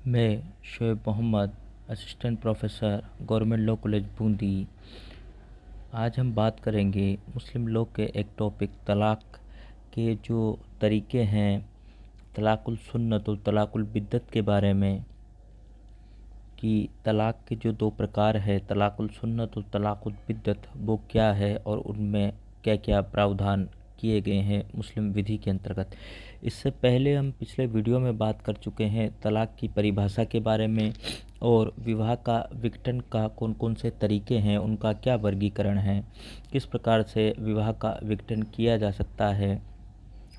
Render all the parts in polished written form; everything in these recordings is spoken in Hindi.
मैं Shoaib Mohammad, assistant professor, government law college Bundi. आज हम बात करेंगे मुस्लिम लॉ के एक टॉपिक तलाक़ के जो तरीके हैं, तलाक़ुल सुन्नत और तलाक़ुल बिद्दत के बारे में, कि तलाक़ के जो दो प्रकार है, तलाक़ुल सुन्नत और तलाक़ुल बिद्दत, वो क्या है और उनमें क्या क्या प्रावधान किए गए हैं मुस्लिम विधि के अंतर्गत। इससे पहले हम पिछले वीडियो में बात कर चुके हैं तलाक़ की परिभाषा के बारे में और विवाह का विघटन का कौन कौन से तरीके हैं, उनका क्या वर्गीकरण है, किस प्रकार से विवाह का विघटन किया जा सकता है,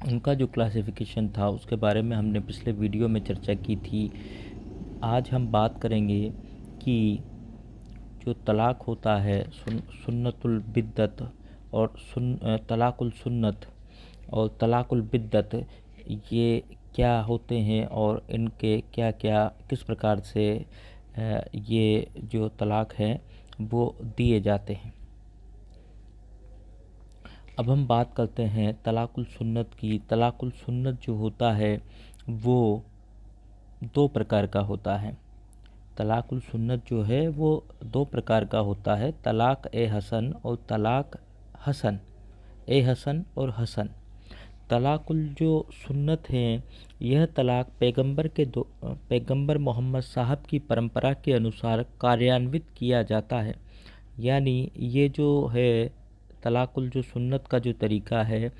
उनका जो क्लासिफिकेशन था उसके बारे में हमने पिछले वीडियो में चर्चा की थी। आज हम बात करेंगे कि जो तलाक़ होता है सुन्नतुल बिद्दत और तलाक़ुल सुन्नत और तलाक़ुल बिद्दत, ये क्या होते हैं और इनके क्या क्या किस प्रकार से ये जो तलाक़ है वो दिए जाते हैं। अब हम बात करते हैं तलाक़ुल सुन्नत की। तलाक़ुल सुन्नत जो होता है वो दो प्रकार का होता है। तलाक़ुल सुन्नत जो है वो दो प्रकार का होता है, तलाक़ ए हसन और तलाक़ हसन, ए हसन और हसन। तलाक़ुल जो सुन्नत है, यह तलाक़ पैगंबर मोहम्मद साहब की परंपरा के अनुसार कार्यान्वित किया जाता है। यानी ये जो है तलाक़ुल जो सुन्नत का जो तरीका है,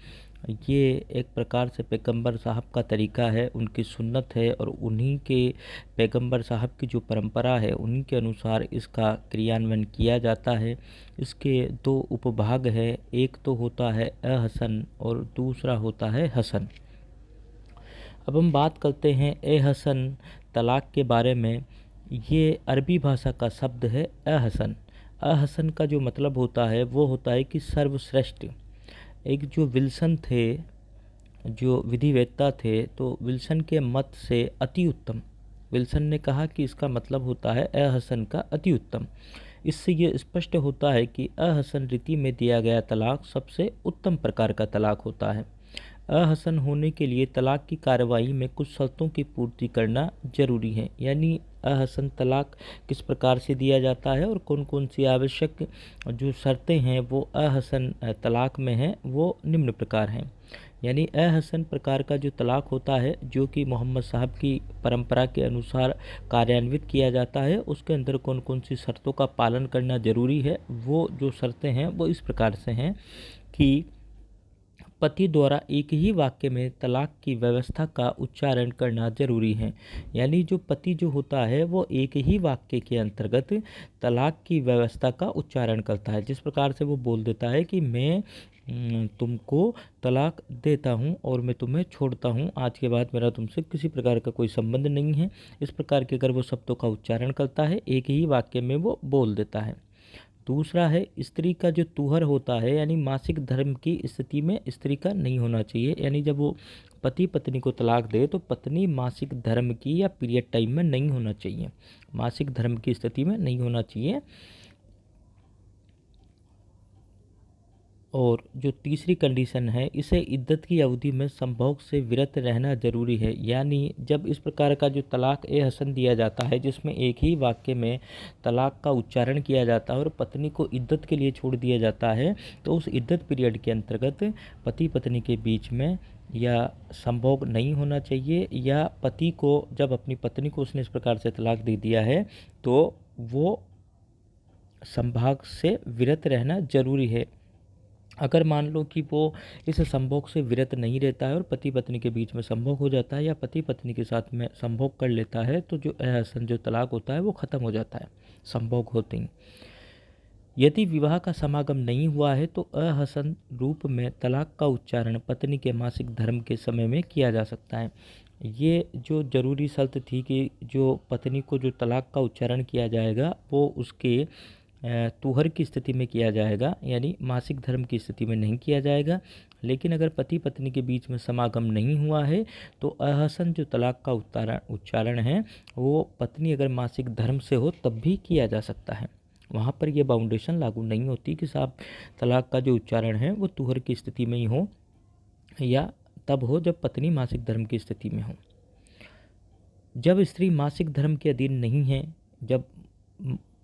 ये एक प्रकार से पैगंबर साहब का तरीका है, उनकी सुन्नत है और उन्हीं के पैगंबर साहब की जो परंपरा है उन्हीं के अनुसार इसका क्रियान्वयन किया जाता है। इसके दो उपभाग है, एक तो होता है अहसन और दूसरा होता है हसन। अब हम बात करते हैं ए हसन तलाक़ के बारे में। ये अरबी भाषा का शब्द है अहसन। अहसन का जो मतलब होता है वो होता है कि सर्वश्रेष्ठ। एक जो विल्सन थे, जो विधिवेत्ता थे, तो विल्सन के मत से अति उत्तम, विल्सन ने कहा कि इसका मतलब होता है अहसन का अति उत्तम। इससे ये स्पष्ट होता है कि अहसन रीति में दिया गया तलाक़ सबसे उत्तम प्रकार का तलाक़ होता है। अहसन होने के लिए तलाक़ की कार्रवाई में कुछ शर्तों की पूर्ति करना जरूरी है। यानी अहसन तलाक़ किस प्रकार से दिया जाता है और कौन कौन सी आवश्यक जो शर्तें हैं वो अहसन तलाक़ में हैं, वो निम्न प्रकार हैं। यानी अहसन प्रकार का जो तलाक़ होता है, जो कि मोहम्मद साहब की परंपरा के अनुसार कार्यान्वित किया जाता है, उसके अंदर कौन कौन सी शर्तों का पालन करना जरूरी है। वो जो शर्तें हैं वो इस प्रकार से हैं कि पति द्वारा एक ही वाक्य में तलाक़ की व्यवस्था का उच्चारण करना जरूरी है। यानी जो पति जो होता है वो एक ही वाक्य के अंतर्गत तलाक़ की व्यवस्था का उच्चारण करता है। जिस प्रकार से वो बोल देता है कि मैं तुमको तलाक़ देता हूँ और मैं तुम्हें छोड़ता हूँ, आज के बाद मेरा तुमसे किसी प्रकार का कोई संबंध नहीं है। इस प्रकार के अगर वो शब्दों का उच्चारण करता है, एक ही वाक्य में वो बोल देता है। दूसरा है स्त्री का जो तुहर होता है, यानी मासिक धर्म की स्थिति में स्त्री का नहीं होना चाहिए। यानी जब वो पति पत्नी को तलाक़ दे तो पत्नी मासिक धर्म की या पीरियड टाइम में नहीं होना चाहिए, मासिक धर्म की स्थिति में नहीं होना चाहिए। और जो तीसरी कंडीशन है, इसे इद्दत की अवधि में संभोग से विरत रहना जरूरी है। यानी जब इस प्रकार का जो तलाक़ ए हसन दिया जाता है, जिसमें एक ही वाक्य में तलाक़ का उच्चारण किया जाता है और पत्नी को इद्दत के लिए छोड़ दिया जाता है, तो उस इद्दत पीरियड के अंतर्गत पति पत्नी के बीच में या संभोग नहीं होना चाहिए, या पति को जब अपनी पत्नी को उसने इस प्रकार से तलाक़ दे दिया है तो वो संभोग से विरत रहना जरूरी है। अगर मान लो कि वो इस संभोग से विरत नहीं रहता है और पति पत्नी के बीच में संभोग हो जाता है या पति पत्नी के साथ में संभोग कर लेता है, तो जो अहसन जो तलाक़ होता है वो ख़त्म हो जाता है संभोग होते ही। यदि विवाह का समागम नहीं हुआ है तो अहसन रूप में तलाक़ का उच्चारण पत्नी के मासिक धर्म के समय में किया जा सकता है। ये जो ज़रूरी शर्त थी कि जो पत्नी को जो तलाक़ का उच्चारण किया जाएगा वो उसके तुहर की स्थिति में किया जाएगा, यानी मासिक धर्म की स्थिति में नहीं किया जाएगा। लेकिन अगर पति पत्नी के बीच में समागम नहीं हुआ है तो अहसन जो तलाक़ का उच्चारण है वो पत्नी अगर मासिक धर्म से हो तब भी किया जा सकता है। वहाँ पर यह बाउंडेशन लागू नहीं होती कि साहब तलाक़ का जो उच्चारण है वो तुहर की स्थिति में ही हो या तब हो जब पत्नी मासिक धर्म की स्थिति में हो। जब स्त्री मासिक धर्म के अधीन नहीं है, जब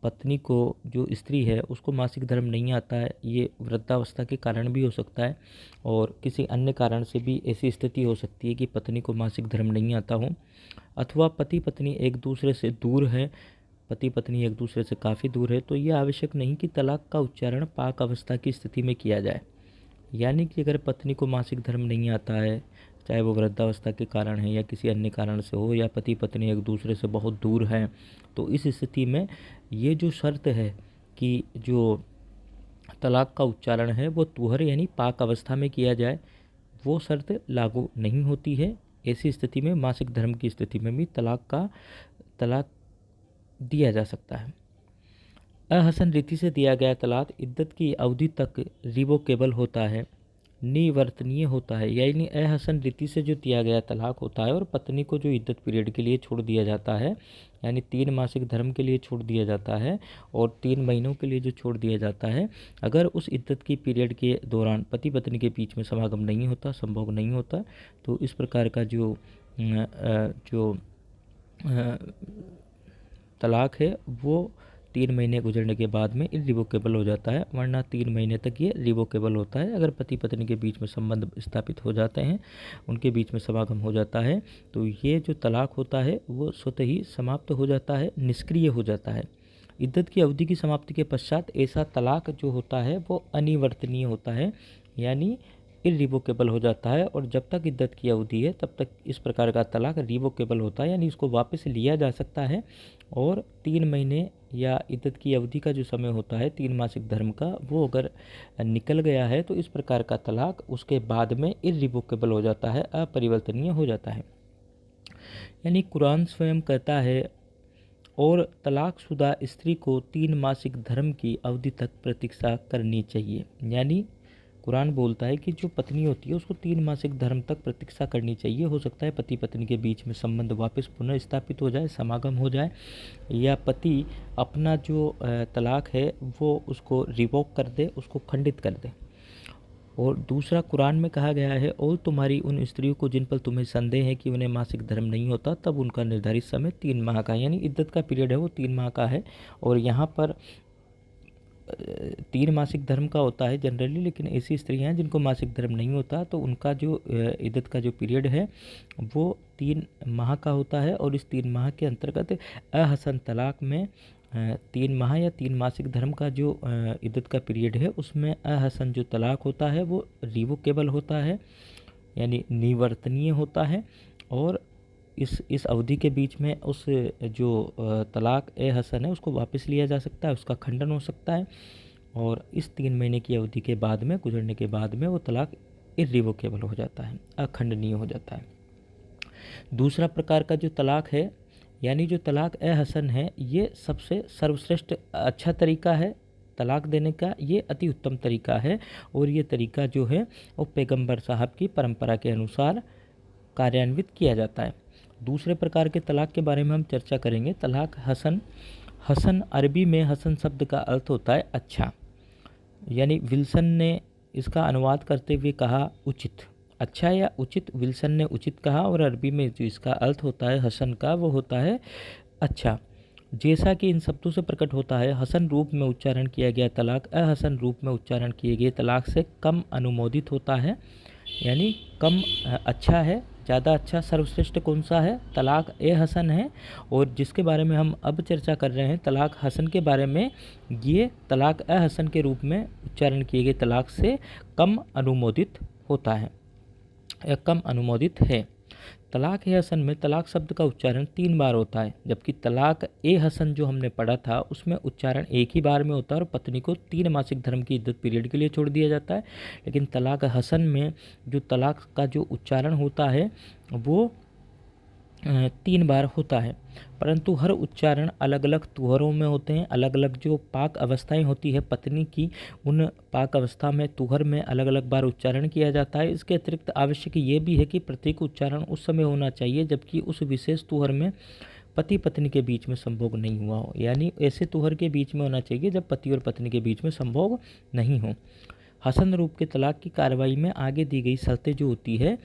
पत्नी को, जो स्त्री है उसको मासिक धर्म नहीं आता है, ये वृद्धावस्था के कारण भी हो सकता है और किसी अन्य कारण से भी ऐसी स्थिति हो सकती है कि पत्नी को मासिक धर्म नहीं आता हो, अथवा पति पत्नी एक दूसरे से दूर है, पति पत्नी एक दूसरे से काफ़ी दूर है, तो ये आवश्यक नहीं कि तलाक का उच्चारण पाक अवस्था की स्थिति में किया जाए। यानी कि अगर पत्नी को मासिक धर्म नहीं आता है, चाहे वो वृद्धावस्था के कारण है या किसी अन्य कारण से हो, या पति पत्नी एक दूसरे से बहुत दूर हैं, तो इस स्थिति में ये जो शर्त है कि जो तलाक का उच्चारण है वो तुहर यानी पाक अवस्था में किया जाए, वो शर्त लागू नहीं होती है। ऐसी स्थिति में मासिक धर्म की स्थिति में भी तलाक दिया जा सकता है। अहसन रीति से दिया गया तलाक इद्दत की अवधि तक रिवोकेबल होता है, निवर्तनीय होता है। यानी अहसन रीति से जो दिया गया तलाक होता है और पत्नी को जो इद्दत पीरियड के लिए छोड़ दिया जाता है, यानी 3 मासिक धर्म के लिए छोड़ दिया जाता है और 3 महीनों के लिए जो छोड़ दिया जाता है, अगर उस इद्दत की पीरियड के दौरान पति पत्नी के बीच में समागम नहीं होता, संभोग नहीं होता, तो इस प्रकार का जो तलाक है वो 3 महीने गुजरने के बाद में इरिवोकेबल हो जाता है, वरना 3 महीने तक ये रिवोकेबल होता है। अगर पति पत्नी के बीच में संबंध स्थापित हो जाते हैं, उनके बीच में समागम हो जाता है, तो ये जो तलाक होता है वो स्वतः ही समाप्त हो जाता है, निष्क्रिय हो जाता है। इद्दत की अवधि की समाप्ति के पश्चात ऐसा तलाक जो होता है वो अनिवर्तनीय होता है, यानी इरिवोकेबल हो जाता है, और जब तक इद्दत की अवधि है तब तक इस प्रकार का तलाक रिवोकेबल होता है, यानी इसको वापस लिया जा सकता है। और 3 महीने या इद्दत की अवधि का जो समय होता है 3 मासिक धर्म का, वो अगर निकल गया है तो इस प्रकार का तलाक उसके बाद में इरिवोकेबल हो जाता है, अपरिवर्तनीय हो जाता है। यानी कुरान स्वयं कहता है, और तलाकशुदा स्त्री को 3 मासिक धर्म की अवधि तक प्रतीक्षा करनी चाहिए। यानी कुरान बोलता है कि जो पत्नी होती है उसको 3 मासिक धर्म तक प्रतीक्षा करनी चाहिए। हो सकता है पति पत्नी के बीच में संबंध वापस पुनः स्थापित हो जाए, समागम हो जाए, या पति अपना जो तलाक है वो उसको रिवोक कर दे, उसको खंडित कर दे। और दूसरा, कुरान में कहा गया है, और तुम्हारी उन स्त्रियों को जिन पर तुम्हें संदेह है कि उन्हें मासिक धर्म नहीं होता, तब उनका निर्धारित समय 3 माह का, यानी इद्दत का पीरियड है वो 3 माह का है। और यहाँ पर 3 मासिक धर्म का होता है जनरली, लेकिन ऐसी स्त्रियां हैं जिनको मासिक धर्म नहीं होता, तो उनका जो इद्दत का जो पीरियड है वो 3 माह का होता है। और इस 3 माह के अंतर्गत अहसन तलाक में 3 माह या 3 मासिक धर्म का जो इद्दत का पीरियड है उसमें अहसन जो तलाक होता है वो रिवोकेबल होता है, यानी निवर्तनीय होता है। और इस अवधि के बीच में उस जो तलाक ए हसन है उसको वापस लिया जा सकता है, उसका खंडन हो सकता है, और इस 3 महीने की अवधि के बाद में, गुजरने के बाद में, वो तलाक इरिवोकेबल हो जाता है, अखंडनीय हो जाता है। दूसरा प्रकार का जो तलाक है, यानी जो तलाक ए हसन है, ये सबसे सर्वश्रेष्ठ अच्छा तरीका है तलाक देने का, ये अति उत्तम तरीका है। और ये तरीका जो है वो पैगंबर साहब की परंपरा के अनुसार कार्यान्वित किया जाता है। दूसरे प्रकार के तलाक के बारे में हम चर्चा करेंगे। तलाक हसन। हसन अरबी में हसन शब्द का अर्थ होता है अच्छा, यानी विल्सन ने इसका अनुवाद करते हुए कहा उचित, अच्छा या उचित, विल्सन ने उचित कहा, और अरबी में जो इसका अर्थ होता है हसन का वो होता है अच्छा। जैसा कि इन शब्दों से प्रकट होता है, हसन रूप में उच्चारण किया गया तलाक अहसन रूप में उच्चारण किए गए तलाक से कम अनुमोदित होता है, यानी कम अच्छा है, ज़्यादा अच्छा सर्वश्रेष्ठ कौन सा है? तलाक ए हसन है। और जिसके बारे में हम अब चर्चा कर रहे हैं तलाक हसन के बारे में, ये तलाक ए हसन के रूप में उच्चारण किए गए तलाक से कम अनुमोदित होता है या कम अनुमोदित है। तलाक ए हसन में तलाक शब्द का उच्चारण 3 बार होता है, जबकि तलाक ए हसन जो हमने पढ़ा था उसमें उच्चारण एक ही बार में होता है और पत्नी को 3 मासिक धर्म की इद्दत पीरियड के लिए छोड़ दिया जाता है। लेकिन तलाक हसन में जो तलाक का जो उच्चारण होता है वो 3 बार होता है, परंतु हर उच्चारण अलग अलग तुहरों में होते हैं। अलग अलग जो पाक अवस्थाएं होती है पत्नी की, उन पाक अवस्था में तुहर में अलग अलग बार उच्चारण किया जाता है। इसके अतिरिक्त आवश्यक ये भी है कि प्रत्येक उच्चारण उस समय होना चाहिए जबकि उस विशेष तुहर में पति पत्नी के बीच में संभोग नहीं हुआ हो, यानी ऐसे तुहर के बीच में होना चाहिए जब पति और पत्नी के बीच में संभोग नहीं हो। हसन रूप के तलाक की कार्रवाई में आगे दी गई शर्तें जो होती है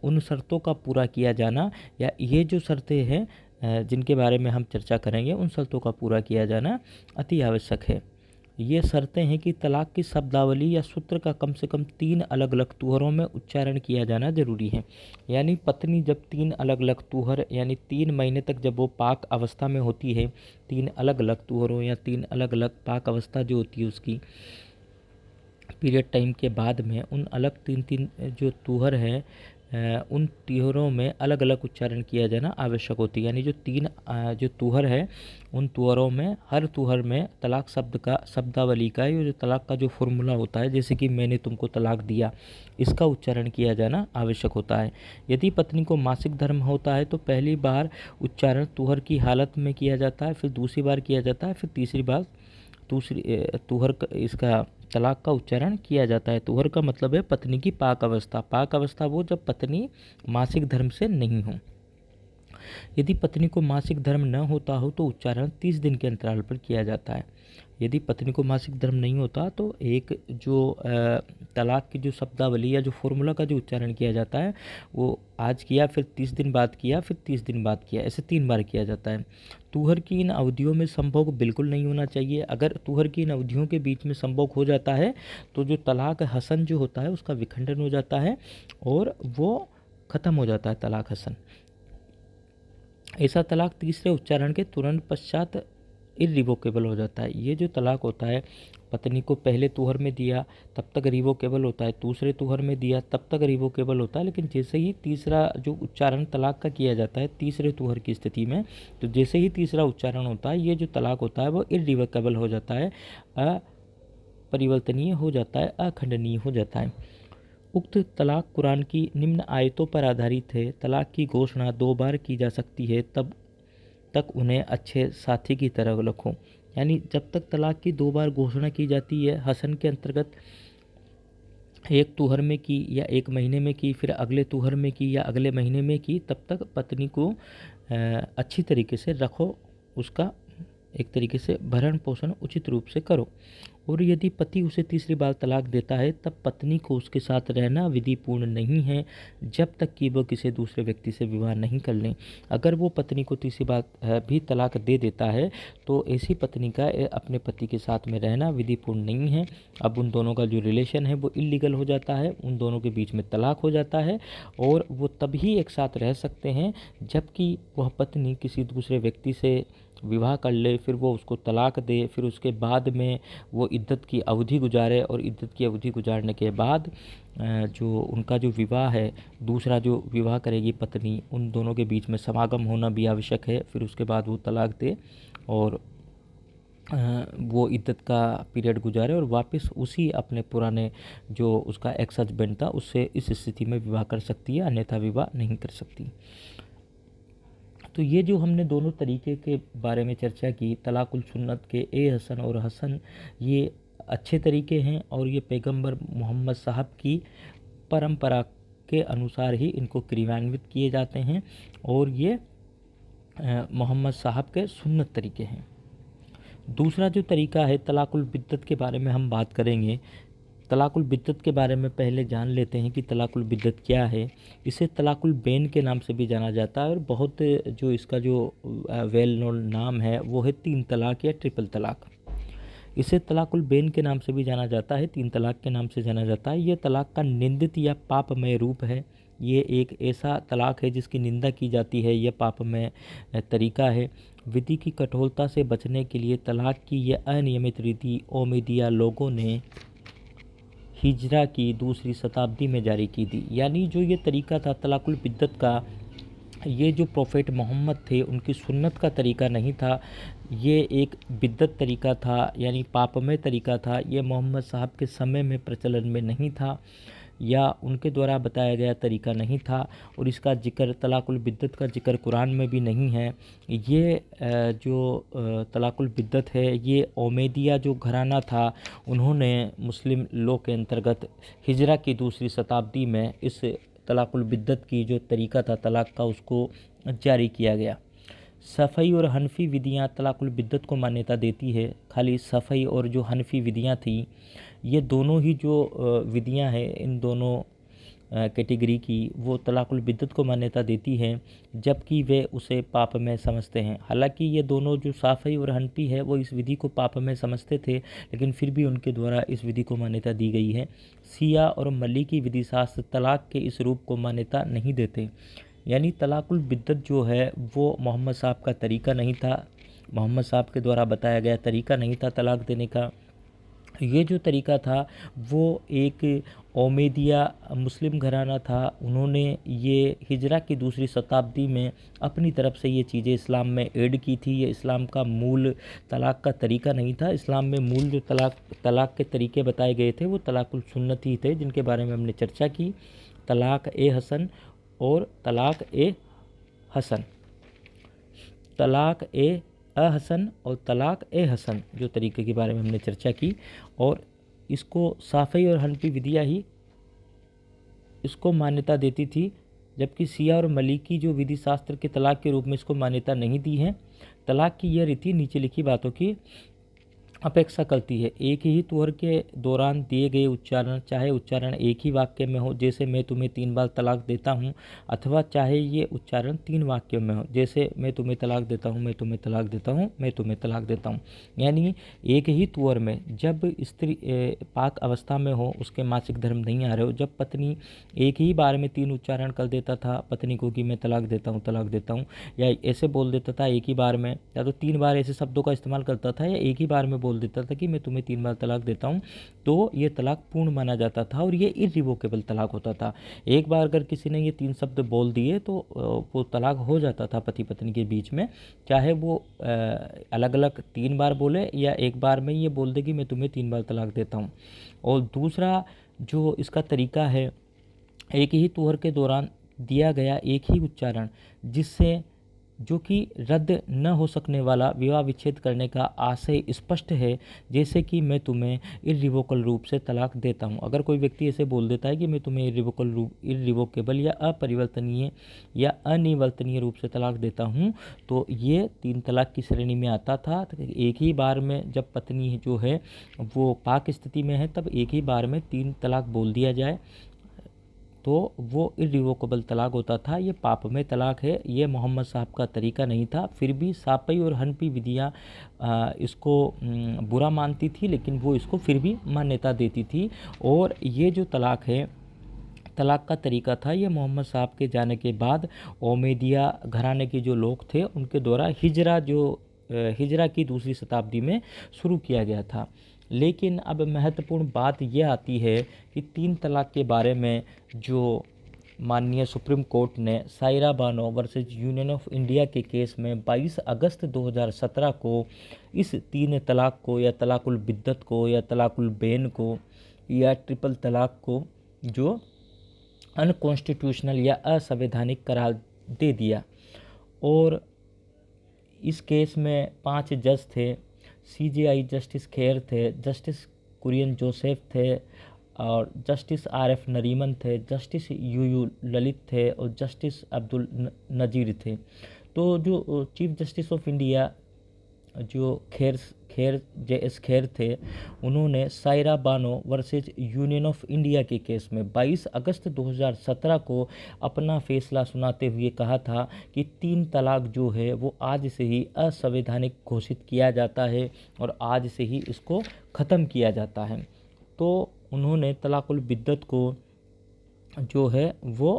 उन शर्तों का पूरा किया जाना, या ये जो शर्तें हैं जिनके बारे में हम चर्चा करेंगे उन शर्तों का पूरा किया जाना अति आवश्यक है। ये शर्तें हैं कि तलाक की शब्दावली या सूत्र का कम से कम 3 अलग अलग तुहरों में उच्चारण किया जाना जरूरी है। यानी पत्नी जब 3 अलग अलग तुहर यानी 3 महीने तक जब वो पाक अवस्था में होती है, 3 अलग अलग तुहरों या 3 अलग अलग पाक अवस्था जो होती है उसकी पीरियड टाइम के बाद में उन अलग 3 जो तुहर है उन तुहरों में अलग अलग उच्चारण किया जाना आवश्यक होती है। यानी जो 3 जो तुहर है उन तुहरों में हर तुहर में तलाक शब्द का शब्दावली का जो तलाक का जो फॉर्मूला होता है, जैसे कि मैंने तुमको तलाक दिया, इसका उच्चारण किया जाना आवश्यक होता है। यदि पत्नी को मासिक धर्म होता है तो पहली बार उच्चारण तुहर की हालत में किया जाता है, फिर दूसरी बार किया जाता है, फिर तीसरी बार तुहर इसका तलाक का उच्चारण किया जाता है। तुहर का मतलब है पत्नी की पाक अवस्था। पाक अवस्था वो जब पत्नी मासिक धर्म से नहीं हो। यदि पत्नी को मासिक धर्म न होता हो तो उच्चारण 30 दिन के अंतराल पर किया जाता है। यदि पत्नी को मासिक धर्म नहीं होता तो एक जो तलाक की जो शब्दावली या जो फॉर्मूला का जो उच्चारण किया जाता है वो आज किया, फिर 30 दिन बाद किया, फिर 30 दिन बाद किया, ऐसे 3 बार किया जाता है। तुहर की इन अवधियों में संभोग बिल्कुल नहीं होना चाहिए। अगर तुहर की इन अवधियों के बीच में संभोग हो जाता है तो जो तलाक हसन जो होता है उसका विखंडन हो जाता है और वो ख़त्म हो जाता है तलाक हसन। ऐसा तलाक तीसरे उच्चारण के तुरंत पश्चात इरिवोकेबल हो जाता है। ये जो तलाक होता है पत्नी को पहले तुहर में दिया तब तक रिवोकेबल होता है, दूसरे तुहर में दिया तब तक रिवोकेबल होता है, लेकिन जैसे ही तीसरा जो उच्चारण तलाक का किया जाता है तीसरे तुहर की स्थिति में, तो जैसे ही तीसरा उच्चारण होता है ये जो तलाक होता है वो इरिवोकेबल हो जाता है, अपरिवर्तनीय हो जाता है, अखंडनीय हो जाता है। उक्त तलाक कुरान की निम्न आयतों पर आधारित है। तलाक की घोषणा 2 बार की जा सकती है, तब तक उन्हें अच्छे साथी की तरह रखो। यानी जब तक तलाक की 2 बार घोषणा की जाती है हसन के अंतर्गत, एक तुहर में की या 1 महीने में की, फिर अगले तुहर में की या अगले महीने में की, तब तक पत्नी को अच्छी तरीके से रखो, उसका एक तरीके से भरण पोषण उचित रूप से करो। और यदि पति उसे तीसरी बार तलाक देता है तब पत्नी को उसके साथ रहना विधिपूर्ण नहीं है जब तक कि वह किसी दूसरे व्यक्ति से विवाह नहीं कर लें। अगर वो पत्नी को तीसरी बार भी तलाक दे देता है तो ऐसी पत्नी का अपने पति के साथ में रहना विधिपूर्ण नहीं है। अब उन दोनों का जो रिलेशन है वो इलीगल हो जाता है, उन दोनों के बीच में तलाक हो जाता है और वो तभी एक साथ रह सकते हैं जबकि वह पत्नी किसी दूसरे व्यक्ति से विवाह कर ले, फिर वो उसको तलाक दे, फिर उसके बाद में वो इद्दत की अवधि गुजारे और इद्दत की अवधि गुजारने के बाद जो उनका जो विवाह है, दूसरा जो विवाह करेगी पत्नी, उन दोनों के बीच में समागम होना भी आवश्यक है। फिर उसके बाद वो तलाक दे और वो इद्दत का पीरियड गुजारे और वापस उसी अपने पुराने जो उसका एक्स हस्बैंड था उससे इस स्थिति में विवाह कर सकती है, अन्यथा विवाह नहीं कर सकती। तो ये जो हमने दोनों तरीके के बारे में चर्चा की, तलाकुल सुन्नत के हसन और हसन, ये अच्छे तरीके हैं और ये पैगंबर मोहम्मद साहब की परंपरा के अनुसार ही इनको क्रियान्वित किए जाते हैं और ये मोहम्मद साहब के सुन्नत तरीके हैं। दूसरा जो तरीका है तलाकुल बिद्दत के बारे में हम बात करेंगे। तलाकुल बिद्दत के बारे में पहले जान लेते हैं कि तलाकुल बिद्दत क्या है। इसे तलाकुल बैन के नाम से भी जाना जाता है और बहुत जो इसका जो वेल नोन नाम है वो है 3 तलाक या ट्रिपल तलाक। इसे तलाकुल बैन के नाम से भी जाना जाता है, 3 तलाक के नाम से जाना जाता है। ये तलाक का निंदित या पापमय रूप है। ये एक ऐसा तलाक है जिसकी निंदा की जाती है, यह पापमय तरीका है। विधि की कठोरता से बचने के लिए तलाक की यह अनियमित रीति ओमिदिया लोगों ने हिजरा की 2री शताब्दी में जारी की थी। यानी जो ये तरीका था तलाकुल बिद्दत का, ये जो प्रोफेट मोहम्मद थे उनकी सुन्नत का तरीका नहीं था, ये एक बिद्दत तरीका था, यानी पापमय तरीका था। ये मोहम्मद साहब के समय में प्रचलन में नहीं था या उनके द्वारा बताया गया तरीका नहीं था और इसका जिक्र तलाकुल बिद्दत का जिक्र कुरान में भी नहीं है। ये जो तलाकुल बिद्दत है ये ओमैदिया जो घराना था उन्होंने मुस्लिम लॉ के अंतर्गत हिजरा की 2री शताब्दी में इस तलाकुल बिद्दत की जो तरीका था तलाक का उसको जारी किया गया। सफ़ई और हनफी विधियाँ तलाक़ुल बिद्दत को मान्यता देती है। खाली सफ़ई और जो हनफी विधियाँ थी, ये दोनों ही जो विधियाँ हैं, इन दोनों कैटेगरी की वो तलाक़ुल बिद्दत को मान्यता देती हैं, जबकि वे उसे पाप में समझते हैं। हालांकि ये दोनों जो शाफ़ई और हनफी है वो इस विधि को पाप में समझते थे, लेकिन फिर भी उनके द्वारा इस विधि को मान्यता दी गई है। शिया और मलिकी विधि शास्त्र तलाक़ के इस रूप को मान्यता नहीं देते। यानी तलाक़ुल बिद्दत जो है वो मोहम्मद साहब का तरीक़ा नहीं था, मोहम्मद साहब के द्वारा बताया गया तरीक़ा नहीं था तलाक़ देने का। ये जो तरीक़ा था वो एक ओमेदिया मुस्लिम घराना था। उन्होंने ये हिजरा की दूसरी शताब्दी में अपनी तरफ से ये चीज़ें इस्लाम में ऐड की थी। ये इस्लाम का मूल तलाक़ का तरीक़ा नहीं था। इस्लाम में मूल जो तलाक़ के तरीक़े बताए गए थे वो तलाक़ुल सुन्नत ही थे, जिनके बारे में हमने चर्चा की। तलाक़ ए हसन और तलाक़ ए हसन, तलाक़ ए अहसन और तलाक़ ए हसन जो तरीक़े के बारे में हमने चर्चा की, और इसको शाफ़ई और हनफी विधियाँ ही इसको मान्यता देती थी, जबकि शिया और मलिकी जो विधि शास्त्र के तलाक़ के रूप में इसको मान्यता नहीं दी है। तलाक़ की यह रीति नीचे लिखी बातों की अपेक्षा करती है। एक ही तुहर के दौरान दिए गए उच्चारण, चाहे उच्चारण एक ही वाक्य में हो, जैसे मैं तुम्हें 3 बार तलाक देता हूँ, अथवा चाहे ये उच्चारण 3 वाक्यों में हो, जैसे मैं तुम्हें तलाक देता हूँ, मैं तुम्हें तलाक देता हूँ, मैं तुम्हें तलाक देता हूँ। यानी एक ही तुहर में जब स्त्री पाक अवस्था में हो, उसके मासिक धर्म नहीं आ रहे हो, जब पत्नी एक ही बार में 3 उच्चारण कर देता था पत्नी को कि मैं तलाक देता हूँ, तलाक देता हूँ, या ऐसे बोल देता था एक ही बार में, या तो 3 बार ऐसे शब्दों का इस्तेमाल करता था, या एक ही बार में बोल देता था कि मैं तुम्हें 3 बार तलाक देता हूँ, तो ये तलाक पूर्ण माना जाता था और ये इर्रिवोकेबल तलाक होता था। एक बार अगर किसी ने ये 3 शब्द बोल दिए तो वो तलाक हो जाता था पति पत्नी के बीच में, चाहे वो अलग अलग 3 बार बोले या एक बार में ये बोल दे कि मैं तुम्हें 3 बार तलाक देता हूँ। और दूसरा जो इसका तरीका है, एक ही तुहर के दौरान दिया गया एक ही उच्चारण, जिससे जो कि रद्द न हो सकने वाला विवाह विच्छेद करने का आशय स्पष्ट है, जैसे कि मैं तुम्हें इर्रिवोकल रूप से तलाक देता हूँ। अगर कोई व्यक्ति ऐसे बोल देता है कि मैं तुम्हें इर्रिवोकेबल या अपरिवर्तनीय या अनिवर्तनीय रूप से तलाक देता हूँ, तो ये 3 तलाक की श्रेणी में आता था। तो एक ही बार में जब पत्नी जो है वो पाक स्थिति में है, तब एक ही बार में 3 तलाक बोल दिया जाए तो वो इर्रिवोकेबल तलाक होता था। ये पापमय तलाक है। ये मोहम्मद साहब का तरीका नहीं था। फिर भी शाफ़ई और हनफी विधियाँ इसको बुरा मानती थी, लेकिन वो इसको फिर भी मान्यता देती थी। और ये जो तलाक है, तलाक का तरीका था, ये मोहम्मद साहब के जाने के बाद ओमेदिया घराने के जो लोग थे उनके द्वारा हिजरा की दूसरी शताब्दी में शुरू किया गया था। लेकिन अब महत्वपूर्ण बात यह आती है कि 3 तलाक के बारे में जो माननीय सुप्रीम कोर्ट ने Saira Bano versus union of India के केस में 22 अगस्त 2017 को इस 3 तलाक को या तलाकुल बिद्दत को या तलाकुल बेन को या ट्रिपल तलाक को जो अनकॉन्स्टिट्यूशनल या असंवैधानिक करार दे दिया। और इस केस में 5 जज थे। CJI जस्टिस खेर थे, जस्टिस कुरियन जोसेफ थे, और जस्टिस RF नरीमन थे, जस्टिस UU ललित थे, और जस्टिस अब्दुल नज़ीर थे। तो जो चीफ जस्टिस ऑफ इंडिया जो खेर JS खेर थे, उन्होंने Saira Bano versus union of India के केस में 22 अगस्त 2017 को अपना फैसला सुनाते हुए कहा था कि 3 तलाक जो है वो आज से ही असंवैधानिक घोषित किया जाता है और आज से ही इसको ख़त्म किया जाता है। तो उन्होंने तलाकुल बिद्दत को जो है वो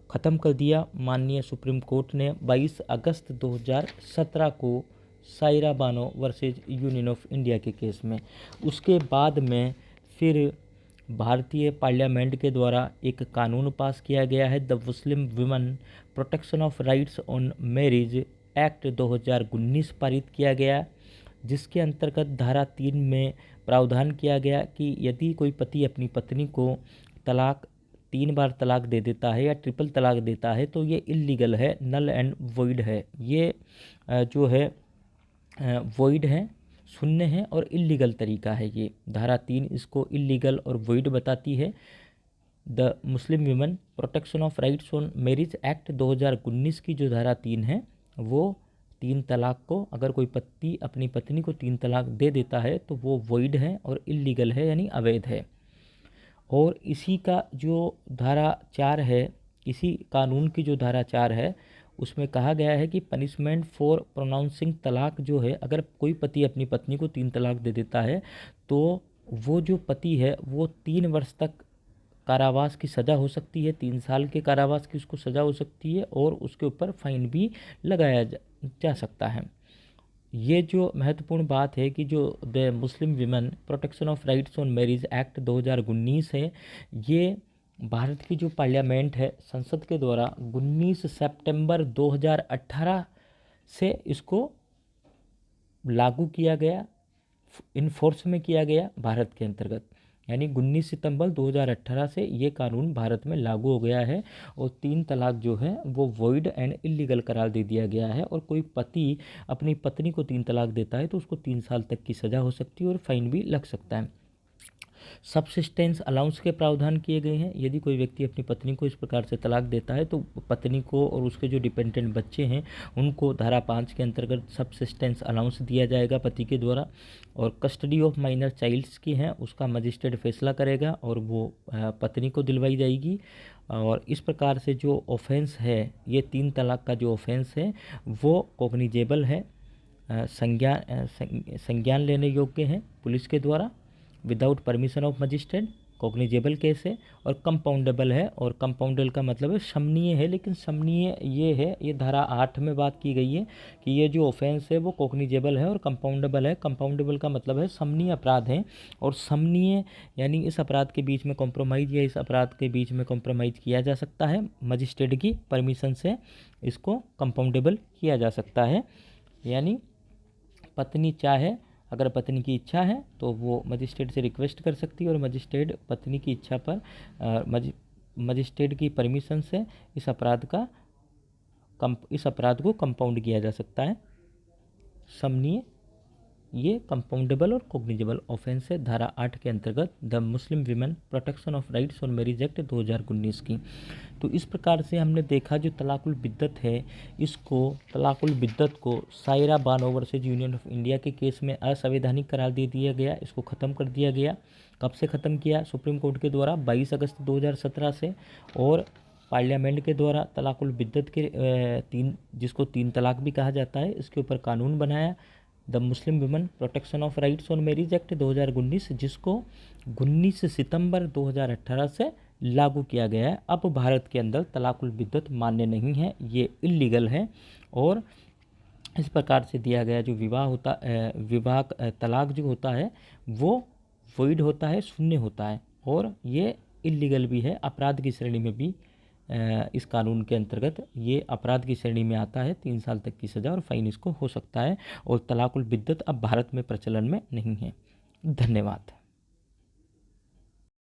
ख़त्म कर दिया। माननीय सुप्रीम कोर्ट ने 22 अगस्त 2017 को Saira Bano versus union of India के केस में। उसके बाद में फिर भारतीय पार्लियामेंट के द्वारा एक कानून पास किया गया है, the Muslim women protection of rights on marriage act 2019 पारित किया गया, जिसके अंतर्गत धारा 3 में प्रावधान किया गया कि यदि कोई पति अपनी पत्नी को 3 बार तलाक दे देता है या ट्रिपल तलाक देता है तो ये इल्लीगल है, नल एंड वॉइड है। ये जो है वॉइड है, शून्य है और इल्लीगल तरीका है। ये धारा 3 इसको इल्लीगल और वॉइड बताती है। The Muslim women protection of rights on marriage act 2019 की जो धारा 3 है वो तीन तलाक को, अगर कोई पति अपनी पत्नी को तीन तलाक दे देता है तो वो वॉइड है और इलीगल है, यानी अवैध है। और इसी का जो धारा 4 है, इसी कानून की जो धारा 4 है, उसमें कहा गया है कि पनिशमेंट फॉर प्रोनाउंसिंग तलाक जो है, अगर कोई पति अपनी पत्नी को तीन तलाक दे देता है तो वो जो पति है वो 3 वर्ष तक कारावास की सज़ा हो सकती है, 3 साल के कारावास की उसको सज़ा हो सकती है, और उसके ऊपर फाइन भी लगाया जा सकता है। ये जो महत्वपूर्ण बात है कि जो the Muslim women protection of rights on marriage act 2019 है, ये भारत की जो पार्लियामेंट है, संसद के द्वारा 19 सितंबर 2018 से इसको लागू किया गया, इन्फोर्स में किया गया भारत के अंतर्गत। यानी 19 सितंबर 2018 से ये कानून भारत में लागू हो गया है और तीन तलाक जो है वो वॉइड एंड इलीगल करार दे दिया गया है। और कोई पति अपनी पत्नी को तीन तलाक देता है तो उसको 3 साल तक की सज़ा हो सकती है और फाइन भी लग सकता है। सबसिस्टेंस अलाउंस के प्रावधान किए गए हैं। यदि कोई व्यक्ति अपनी पत्नी को इस प्रकार से तलाक देता है तो पत्नी को और उसके जो डिपेंडेंट बच्चे हैं उनको धारा 5 के अंतर्गत सबसिस्टेंस अलाउंस दिया जाएगा पति के द्वारा। और कस्टडी ऑफ माइनर चाइल्ड्स की है, उसका मजिस्ट्रेट फैसला करेगा और वो पत्नी को दिलवाई जाएगी। और इस प्रकार से जो ऑफेंस है, ये तीन तलाक का जो ऑफेंस है वो कॉग्निजेबल है, संज्ञान लेने योग्य है पुलिस के द्वारा without permission of magistrate, cognizable case है और कंपाउंडेबल है। और कंपाउंडेबल का मतलब है शमनीय है, लेकिन शमनीय ये है, ये धारा 8 में बात की गई है कि ये जो ऑफेंस है वो कॉग्निजेबल है और कंपाउंडेबल है। कंपाउंडेबल का मतलब है शमनीय अपराध है, और शमनीय यानी इस अपराध के बीच में कॉम्प्रोमाइज़ या इस अपराध के बीच में कॉम्प्रोमाइज़ किया जा सकता है, मजिस्ट्रेट की परमिशन से इसको कंपाउंडेबल किया जा सकता है। यानी पत्नी चाहे, अगर पत्नी की इच्छा है तो वो मजिस्ट्रेट से रिक्वेस्ट कर सकती है और मजिस्ट्रेट पत्नी की इच्छा पर मजिस्ट्रेट की परमिशन से इस अपराध को कंपाउंड किया जा सकता है। शमनीय, ये कंपाउंडेबल और कॉग्निजेबल ऑफेंस है धारा 8 के अंतर्गत the Muslim women protection of rights on marriage act 2019 की। तो इस प्रकार से हमने देखा जो तलाकुल बिद्दत है, इसको तलाकुल बिद्दत को Saira Bano versus union of India के केस में असंवैधानिक करार दे दिया गया, इसको ख़त्म कर दिया गया। कब से ख़त्म किया? सुप्रीम कोर्ट के द्वारा 22 अगस्त 2017 से। और पार्लियामेंट के द्वारा तलाकुल बिद्दत के जिसको तीन तलाक भी कहा जाता है, इसके ऊपर कानून बनाया the Muslim women protection of rights on marriage act 2019, जिसको 19 सितंबर 2018 से लागू किया गया है। अब भारत के अंदर तलाकुल बिद्दत मान्य नहीं है, ये इलीगल है। और इस प्रकार से दिया गया जो विवाह तलाक जो होता है वो वॉइड होता है, शून्य होता है, और ये इलीगल भी है। अपराध की श्रेणी में भी इस कानून के अंतर्गत ये अपराध की श्रेणी में आता है, 3 साल तक की सज़ा और फाइन इसको हो सकता है। और तलाकुल बिद्दत अब भारत में प्रचलन में नहीं है। धन्यवाद।